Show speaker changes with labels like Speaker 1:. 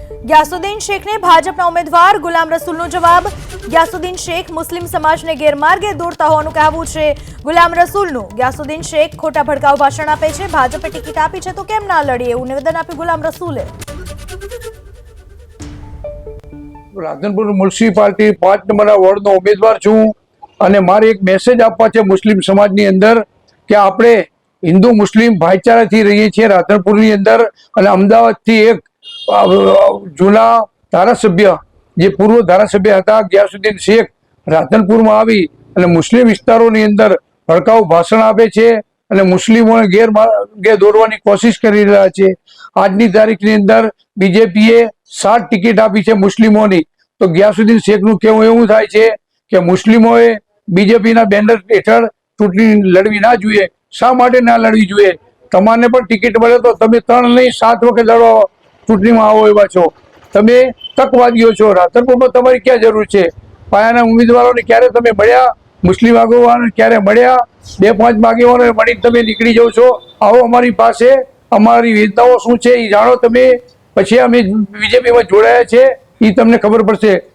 Speaker 1: ગ્યાસુદ્દીન શેખને ભાજપના ઉમેદવાર ગુલામ રસૂલનો જવાબ। ગ્યાસુદ્દીન શેખ મુસ્લિમ સમાજને ગેરમાર્ગે દોરતા હોવાનું કહેવું છે ગુલામ રસૂલનું। ગ્યાસુદ્દીન શેખ ખોટા ભડકાઉ ભાષણ આપે છે। ભાજપે ટિકિટ આપી છે તો કેમ ના લડીએ, એવું નિવેદન આપ્યું ગુલામ રસૂલે।
Speaker 2: રાધનપુર મ્યુનિસિપાલિટી 5 નંબરના વોર્ડનો ઉમેદવાર છું અને મારે એક મેસેજ આપવા છે મુસ્લિમ સમાજની અંદર કે આપણે હિન્દુ મુસ્લિમ ભાઈચારાથી રહીએ છીએ રાધનપુરની અંદર। અને અમદાવાદથી એક જૂના ધારાસભ્ય જે પૂર્વ ધારાસભ્ય હતા ગ્યાસુદ્દીન શેખ રાધનપુરમાં આવી અને મુસ્લિમ વિસ્તારોની અંદર ભડકાઉ ભાષણ આપે છે અને મુસ્લિમોને ગેરમાર્ગે દોરવાની કોશિશ કરી રહ્યા છે। આજની તારીખની અંદર બીજેપીએ 7 ટિકિટ આપી છે મુસ્લિમોની, તો ગ્યાસુદ્દીન શેખનું કહેવું એવું થાય છે કે મુસ્લિમોએ બીજેપીના બેનર હેઠળ ચૂંટણી લડવી ના જોઈએ। શા માટે ના લડવી જોઈએ? તમારે પણ ટિકિટ મળે તો તમે 3 નહીં 7 વખત લડવા ચૂંટણીમાં આવો એવા છો। તમે તકવાદીઓ છો। રાધનપુરમાં તમારી ક્યાં જરૂર છે? પાયાના ઉમેદવારોને ક્યારે તમે મળ્યા? મુસ્લિમ આગેવાનોને ક્યારે મળ્યા? 2-5 આગેવાનોને મળીને તમે નીકળી જાઓ છો। આવો અમારી પાસે, અમારી વેદનાઓ શું છે એ જાણો તમે, પછી અમે બીજેપીમાં જોડાયા છે એ તમને ખબર પડશે।